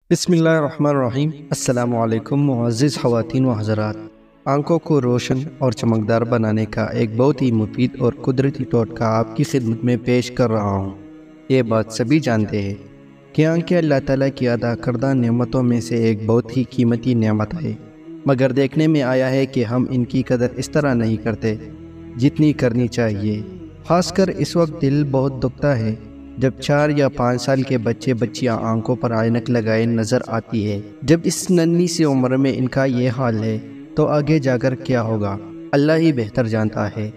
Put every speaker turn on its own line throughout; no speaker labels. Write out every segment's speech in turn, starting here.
بسم اللہ الرحمن الرحیم۔ السلام علیکم معزز خواتین و حضرات۔ آنکھوں کو روشن اور چمکدار بنانے کا ایک بہت ہی مفید اور قدرتی ٹوٹکا آپ کی خدمت میں پیش کر رہا ہوں۔ یہ بات سبھی جانتے ہیں کہ آنکھیں اللہ تعالیٰ کی عطا کردہ نعمتوں میں سے ایک بہت ہی قیمتی نعمت ہے، مگر دیکھنے میں آیا ہے کہ ہم ان کی قدر اس طرح نہیں کرتے جتنی کرنی چاہیے۔ خاص کر اس وقت دل بہت دکھتا ہے جب 4 یا 5 سال کے بچیاں آنکھوں پر عینک لگائے نظر آتی ہے۔ جب اس ننھی سی عمر میں ان کا یہ حال ہے تو آگے جا کر کیا ہوگا، اللہ ہی بہتر جانتا ہے۔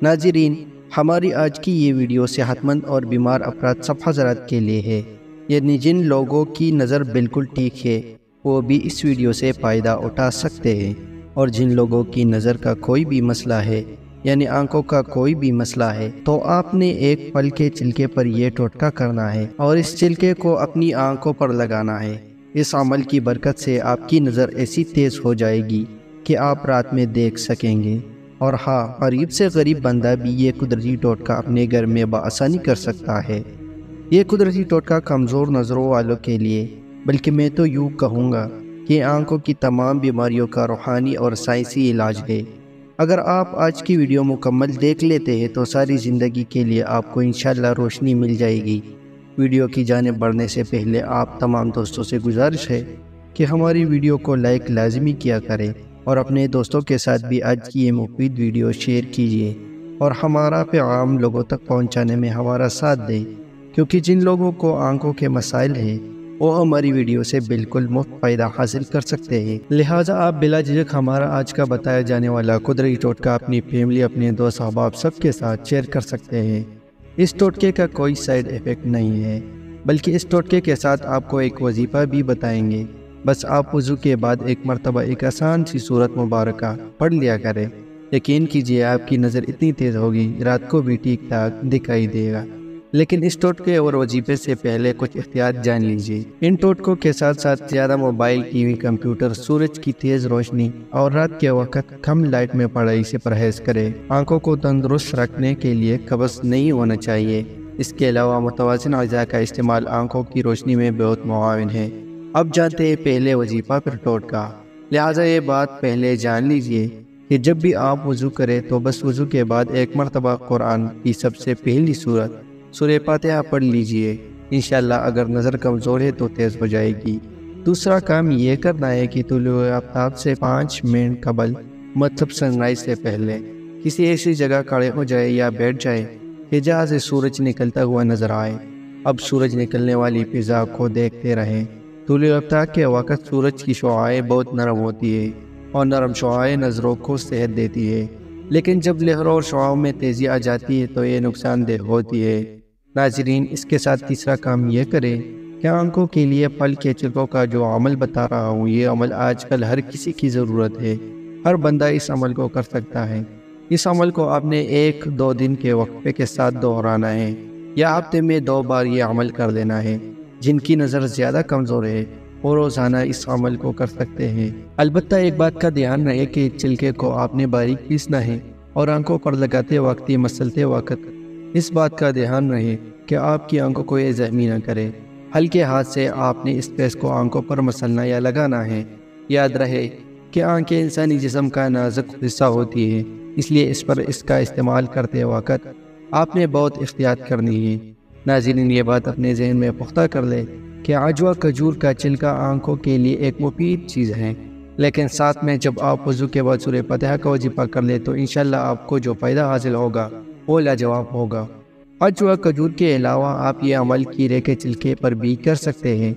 ناظرین، ہماری آج کی یہ ویڈیو صحت مند اور بیمار افراد سب حضرات کے لیے ہے، یعنی جن لوگوں کی نظر بالکل ٹھیک ہے وہ بھی اس ویڈیو سے فائدہ اٹھا سکتے ہیں، اور جن لوگوں کی نظر کا کوئی بھی مسئلہ ہے، یعنی آنکھوں کا کوئی بھی مسئلہ ہے، تو آپ نے ایک پھل کے چھلکے پر یہ ٹوٹکا کرنا ہے اور اس چھلکے کو اپنی آنکھوں پر لگانا ہے۔ اس عمل کی برکت سے آپ کی نظر ایسی تیز ہو جائے گی کہ آپ رات میں دیکھ سکیں گے، اور ہاں، غریب سے غریب بندہ بھی یہ قدرتی ٹوٹکا اپنے گھر میں بآسانی کر سکتا ہے۔ یہ قدرتی ٹوٹکا کمزور نظروں والوں کے لیے، بلکہ میں تو یوں کہوں گا کہ آنکھوں کی تمام بیماریوں کا روحانی اور سائنسی علاج ہے۔ اگر آپ آج کی ویڈیو مکمل دیکھ لیتے ہیں تو ساری زندگی کے لیے آپ کو انشاءاللہ روشنی مل جائے گی۔ ویڈیو کی جانب بڑھنے سے پہلے آپ تمام دوستوں سے گزارش ہے کہ ہماری ویڈیو کو لائک لازمی کیا کریں اور اپنے دوستوں کے ساتھ بھی آج کی یہ مفید ویڈیو شیئر کیجیے اور ہمارا پیغام لوگوں تک پہنچانے میں ہمارا ساتھ دیں، کیونکہ جن لوگوں کو آنکھوں کے مسائل ہیں وہ ہماری ویڈیو سے بالکل مفت فائدہ حاصل کر سکتے ہیں۔ لہٰذا آپ بلا جھجک ہمارا آج کا بتایا جانے والا قدرتی ٹوٹکا اپنی فیملی، اپنے دوست احباب سب کے ساتھ شیئر کر سکتے ہیں۔ اس ٹوٹکے کا کوئی سائیڈ ایفیکٹ نہیں ہے، بلکہ اس ٹوٹکے کے ساتھ آپ کو ایک وظیفہ بھی بتائیں گے۔ بس آپ وضو کے بعد ایک مرتبہ ایک آسان سی سورت مبارکہ پڑھ لیا کریں۔ یقین کیجیے آپ کی نظر اتنی تیز ہوگی رات کو بھی ٹھیک ٹھاک دکھائی دے گا۔ لیکن اس ٹوٹکے اور وظیفے سے پہلے کچھ احتیاط جان لیجیے۔ ان ٹوٹکوں کے ساتھ ساتھ زیادہ موبائل، ٹی وی، کمپیوٹر، سورج کی تیز روشنی اور رات کے وقت کم لائٹ میں پڑھائی سے پرہیز کریں۔ آنکھوں کو تندرست رکھنے کے لیے قبض نہیں ہونا چاہیے۔ اس کے علاوہ متوازن غذا کا استعمال آنکھوں کی روشنی میں بہت معاون ہے۔ اب جانتے ہیں پہلے وظیفہ پھر ٹوٹکا، لہٰذا یہ بات پہلے جان لیجیے کہ جب بھی آپ وضو کریں تو بس وضو کے بعد ایک مرتبہ قرآن کی سب سے پہلی سورت سورہ فاتحہ پڑھ لیجئے۔ انشاءاللہ اگر نظر کمزور ہے تو تیز ہو جائے گی۔ دوسرا کام یہ کرنا ہے کہ طلوع آفتاب سے 5 منٹ قبل، مطلب سن رائز سے پہلے، کسی ایسی جگہ کھڑے ہو جائے یا بیٹھ جائے کہ جہاں سے سورج نکلتا ہوا نظر آئے۔ اب سورج نکلنے والی فضا کو دیکھتے رہیں۔ طلوع آفتاب کے وقت سورج کی شعاعیں بہت نرم ہوتی ہے اور نرم شعاعیں نظروں کو صحت دیتی ہے، لیکن جب لہروں اور شعاعوں میں تیزی آ جاتی ہے تو یہ نقصان دہ ہوتی ہے۔ ناظرین، اس کے ساتھ تیسرا کام یہ کریں کہ آنکھوں کے لیے پھل کے چھلکوں کا جو عمل بتا رہا ہوں، یہ عمل آج کل ہر کسی کی ضرورت ہے۔ ہر بندہ اس عمل کو کر سکتا ہے۔ اس عمل کو آپ نے 1-2 دن کے وقفے کے ساتھ دہرانا ہے، یا ہفتے میں 2 بار یہ عمل کر لینا ہے۔ جن کی نظر زیادہ کمزور ہے وہ روزانہ اس عمل کو کر سکتے ہیں۔ البتہ ایک بات کا دھیان رہے کہ چھلکے کو آپ نے باریک پیسنا ہے، اور آنکھوں پر لگاتے وقت یا مسلتے وقت اس بات کا دھیان رہے کہ آپ کی آنکھوں کو یہ زخمی نہ کرے۔ ہلکے ہاتھ سے آپ نے اس پیسٹ کو آنکھوں پر مسلنا یا لگانا ہے۔ یاد رہے کہ آنکھیں انسانی جسم کا نازک حصہ ہوتی ہے، اس لیے اس پر اس کا استعمال کرتے وقت آپ نے بہت احتیاط کرنی ہے۔ ناظرین، یہ بات اپنے ذہن میں پختہ کر لے کہ عجوہ کھجور کا چھلکا آنکھوں کے لیے ایک مفید چیز ہے، لیکن ساتھ میں جب آپ وضو کے بعد سورہ فاتحہ کا وظیفہ کر لیں تو انشاءاللہ آپ کو جو فائدہ حاصل ہوگا وہ لاجواب ہوگا۔ عجوہ کھجور کے علاوہ آپ یہ عمل کیرے کے چھلکے پر بھی کر سکتے ہیں،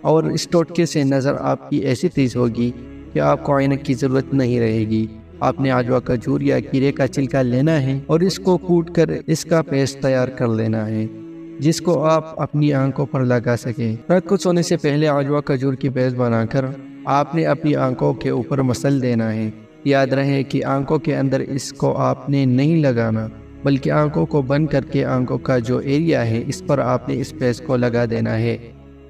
اور اس ٹوٹکے سے نظر آپ کی ایسی تیز ہوگی کہ آپ کو عینک کی ضرورت نہیں رہے گی۔ آپ نے عجوہ کھجور یا کیرے کا چھلکا لینا ہے اور اس کو کوٹ کر اس کا پیسٹ تیار کر لینا ہے، جس کو آپ اپنی آنکھوں پر لگا سکیں۔ رات کو سونے سے پہلے عجوہ کھجور کی پیسٹ بنا کر آپ نے اپنی آنکھوں کے اوپر مسل دینا ہے۔ یاد رہے کہ آنکھوں کے اندر اس کو آپ نے نہیں لگانا، بلکہ آنکھوں کو بند کر کے آنکھوں کا جو ایریا ہے اس پر آپ نے اس پیسٹ کو لگا دینا ہے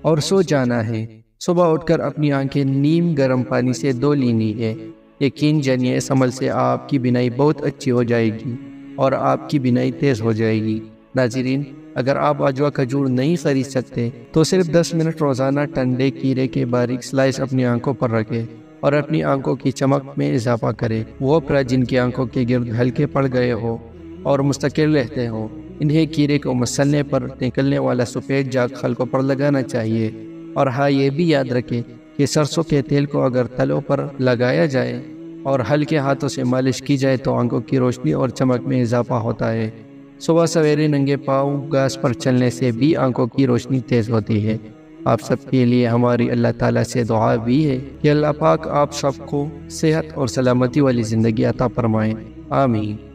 اور سو جانا ہے۔ صبح اٹھ کر اپنی آنکھیں نیم گرم پانی سے دھو لینی ہے۔ یقین جانیے اس عمل سے آپ کی بینائی بہت اچھی ہو جائے گی اور آپ کی بینائی تیز ہو جائے گی۔ ناظرین، اگر آپ باجوہ کھجور نہیں خرید سکتے تو صرف 10 منٹ روزانہ ٹنڈے کھیرے کے باریک سلائس اپنی آنکھوں پر رکھیں اور اپنی آنکھوں کی چمک میں اضافہ کرے۔ وہ افراد جن کی آنکھوں کے گرد ہلکے پڑ گئے ہو اور مستقل رہتے ہوں، انہیں کھیرے کو مسلنے پر نکلنے والا سفید جاگ خلقوں پر لگانا چاہیے۔ اور ہاں، یہ بھی یاد رکھیں کہ سرسوں کے تیل کو اگر تلوں پر لگایا جائے اور ہلکے ہاتھوں سے مالش کی جائے تو آنکھوں کی روشنی اور چمک میں اضافہ ہوتا ہے۔ صبح سویرے ننگے پاؤں گھاس پر چلنے سے بھی آنکھوں کی روشنی تیز ہوتی ہے۔ آپ سب کے لیے ہماری اللہ تعالیٰ سے دعا بھی ہے کہ اللہ پاک آپ سب کو صحت اور سلامتی والی زندگی عطا فرمائیں۔ آمین۔